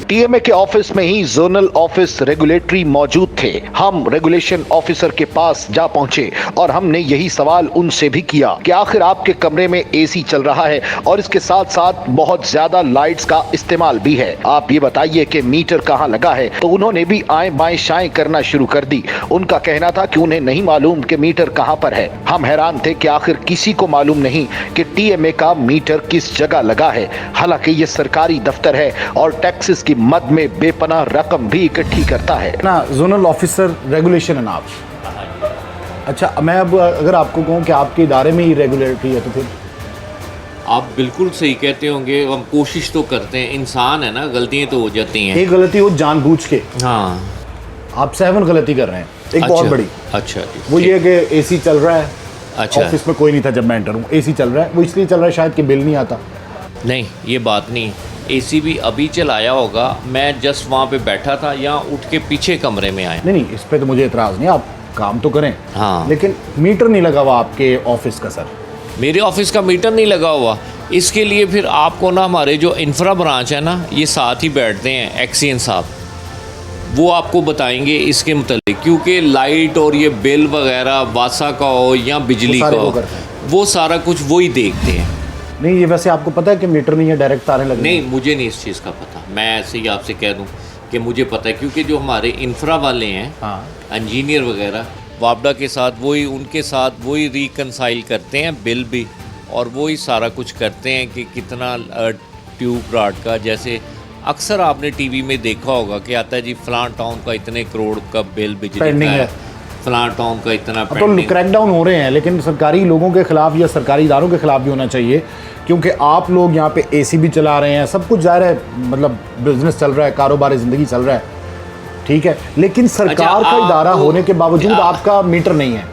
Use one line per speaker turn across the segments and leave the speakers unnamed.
TMA के office में ही zonal office regulatory मौजूद थे। हम रेगुलेशन ऑफिसर के पास जा पहुंचे और हमने यही सवाल उनसे भी किया कि आखिर आपके कमरे में एसी चल रहा है और इसके साथ साथ बहुत ज्यादा लाइट्स का इस्तेमाल भी है, आप ये बताइए कि मीटर कहाँ लगा है। तो उन्होंने भी आएं बाएं शाएं करना शुरू कर दी। उनका कहना था कि उन्हें नहीं मालूम कि मीटर कहाँ पर है। हम हैरान थे कि आखिर किसी को मालूम नहीं कि टीएमए का मीटर किस जगह लगा है, हालांकि ये सरकारी दफ्तर है और टैक्सेस की मद में बेपनाह रकम भी इकट्ठी करता है
ना। जोनल ऑफिसर रेगुलेशन है ना आप? अच्छा, मैं अब अगर आपको कहूँ कि आपके इदारे में ही रेगुलेटरी है तो फिर
आप बिल्कुल सही कहते होंगे। हम कोशिश तो करते हैं, इंसान है ना, गलतियां तो हो जाती हैं।
एक गलती हो जानबूझ के,
हाँ
आप 7 गलती कर रहे हैं, एक
अच्छा,
बहुत बड़ी।
अच्छा
वो ये कि एसी चल रहा है,
अच्छा
ऑफिस में कोई नहीं था जब मैं एंटर हूँ, एसी चल रहा है, वो इसलिए चल रहा है शायद कि बिल नहीं आता।
नहीं, ये बात नहीं। एसी भी अभी चलाया होगा, मैं जस्ट वहाँ पे बैठा था, यहाँ उठ के पीछे कमरे में आया।
नहीं, इस पे तो मुझे एतराज़ नहीं, आप काम तो करें,
हाँ,
लेकिन मीटर नहीं लगा हुआ आपके ऑफिस का सर।
मेरे ऑफिस का मीटर नहीं लगा हुआ। इसके लिए फिर आपको ना हमारे जो इंफ्रा ब्रांच है ना, ये साथ ही बैठते हैं एक्सीएन साहब, वो आपको बताएंगे इसके मतलब, क्योंकि लाइट और ये बिल वगैरह वासा का हो या बिजली का हो, वो सारा कुछ वही देखते हैं।
नहीं, ये वैसे आपको पता है कि मीटर नहीं है, डायरेक्ट तारें लगी?
नहीं, मुझे नहीं इस चीज़ का पता। मैं ऐसे ही आपसे कह दूं कि मुझे पता है, क्योंकि जो हमारे इंफ्रा वाले हैं,
हाँ,
इंजीनियर वगैरह, वापडा के साथ वही, उनके साथ वही रिकनसाइल करते हैं बिल भी, और वही सारा कुछ करते हैं कि कितना ट्यूब राड का, जैसे अक्सर आपने टीवी में देखा होगा कि आता है जी फलां टाउन का इतने करोड़ का बिल बिजली का है, फलां टाउन का इतना।
तो क्रैकडाउन हो रहे हैं, लेकिन सरकारी लोगों के खिलाफ या सरकारी इदारों के खिलाफ भी होना चाहिए, क्योंकि आप लोग यहाँ पे एसी भी चला रहे हैं, सब कुछ जाहिर है, मतलब बिजनेस चल रहा है, कारोबारी ज़िंदगी चल रहा है, ठीक है, लेकिन सरकार का इदारा होने के बावजूद आपका मीटर नहीं है।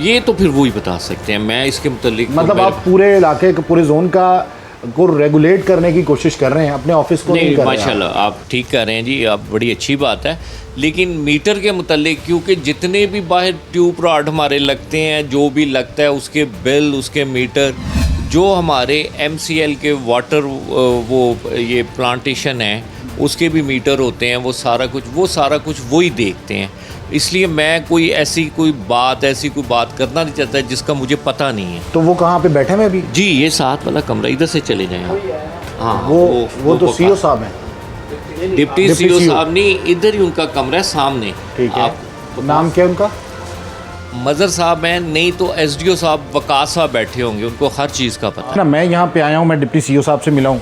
ये तो फिर वो ही बता सकते हैं, मैं इसके मुतालिक
मतलब आप पूरे इलाके के, पूरे जोन का को रेगुलेट करने की कोशिश कर रहे हैं, अपने ऑफिस को नहीं कर रहे हैं।
माशाल्लाह, आप ठीक कर रहे हैं जी, आप बड़ी अच्छी बात है। लेकिन मीटर के मुतालिक, क्योंकि जितने भी बाहर ट्यूब राड हमारे लगते हैं, जो भी लगता है उसके बिल, उसके मीटर, जो हमारे MCL के वाटर वो ये प्लांटेशन है उसके भी मीटर होते हैं, वो सारा कुछ वही देखते हैं। इसलिए मैं कोई ऐसी कोई बात करना नहीं चाहता जिसका मुझे पता नहीं है।
तो वो कहाँ पे बैठे हैं अभी?
जी, ये साथ वाला कमरा, इधर से चले जाएं आप। हाँ,
वो तो सीओ साहब हैं,
डिप्टी सीओ साहब नहीं, इधर ही उनका कमरा है सामने।
ठीक है,
आप
नाम क्या उनका?
मज़र साहब हैं, नहीं तो SDO साहब वकास साहब बैठे होंगे, उनको हर चीज़ का पता है
ना। मैं यहाँ पे आया हूँ, मैं डिप्टी सीओ साहब से मिला हूँ,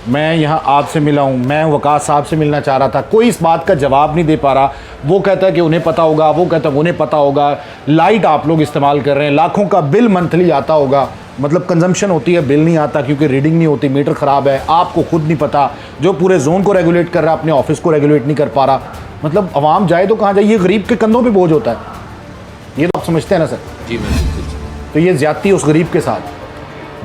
मैं यहाँ आपसे मिला हूँ, मैं वकास साहब से मिलना चाह रहा था, कोई इस बात का जवाब नहीं दे पा रहा। वो कहता है कि उन्हें पता होगा, वो कहता है उन्हें पता होगा। लाइट आप लोग इस्तेमाल कर रहे हैं, लाखों का बिल मंथली आता होगा, मतलब कंजम्पशन होती है, बिल नहीं आता क्योंकि रीडिंग नहीं होती, मीटर ख़राब है, आपको खुद नहीं पता। जो पूरे जोन को रेगुलेट कर रहा है, अपने ऑफिस को रेगुलेट नहीं कर पा रहा। मतलब आवाम जाए तो कहाँ जाए, ये गरीब के कंधों पर बोझ होता है, ये तो आप समझते हैं ना सर?
जी, मैं बिल्कुल।
तो ये ज़्यादती उस गरीब के साथ।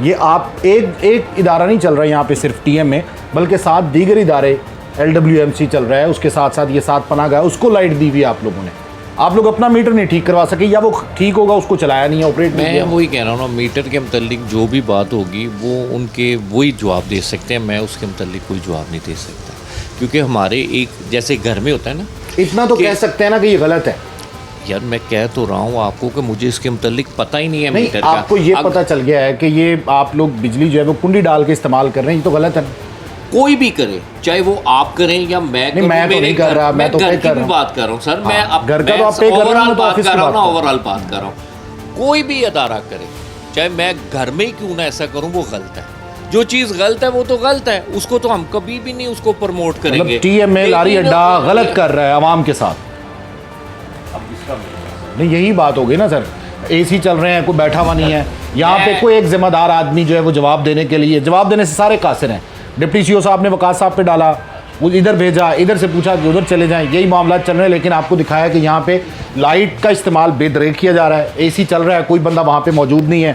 ये आप एक इदारा नहीं चल रहा है यहाँ पे सिर्फ टीएमए, बल्कि साथ दीगर इदारे, LWMC चल रहा है, उसके साथ साथ ये साथ पनाह गया, उसको लाइट दी हुई आप लोगों ने। आप लोग अपना मीटर नहीं ठीक करवा सके, या वो ठीक होगा उसको चलाया नहीं है, ऑपरेट नहीं किया।
मैं वही कह रहा हूँ ना, मीटर के मुतालिक जो भी बात होगी वो उनके वही जवाब दे सकते हैं, मैं उसके मुतालिक कोई जवाब नहीं दे सकता, क्योंकि हमारे एक जैसे घर में होता है ना,
इतना तो कह सकते हैं ना कि ये गलत है।
यार मैं कह तो रहा हूँ आपको कि मुझे इसके मुतालिक पता ही नहीं है
नहीं,
मीटर का।
आपको ये पता चल गया है कि ये आप लोग बिजली जो है वो कुंडी डाल के इस्तेमाल कर रहे हैं, ये तो गलत है।
कोई भी करे, चाहे वो आप करें या मैं करूं,
मैं तो नहीं कर रहा, मैं तो
घर
कर रहा हूं,
बात कर रहा हूँ सर। मैं अब
घर का तो आप पे कर रहे हो, तो ऑफिस की बात
ओवरऑल बात कर रहा हूँ। कोई भी अदारा करे, चाहे मैं घर में ही क्यों ना ऐसा करूँ, वो गलत है। जो चीज़ गलत है वो तो गलत है, उसको तो हम कभी भी नहीं उसको प्रमोट करेंगे।
टीएमए लारी अड्डा गलत कर रहा है आवाम के साथ। नहीं, यही बात हो गई ना सर, एसी चल रहे हैं, कोई बैठा हुआ नहीं है यहाँ पे, कोई एक जिम्मेदार आदमी जो है वो जवाब देने के लिए, जवाब देने से सारे कासिर हैं। डिप्टी सीओ साहब ने वकास साहब पे डाला, वो इधर भेजा, इधर से पूछा कि उधर चले जाएं, यही मामला चल रहे हैं। लेकिन आपको दिखाया कि यहाँ पे लाइट का इस्तेमाल बेदरेक किया जा रहा है, एसी चल रहा है, कोई बंदा वहाँ पे मौजूद नहीं है।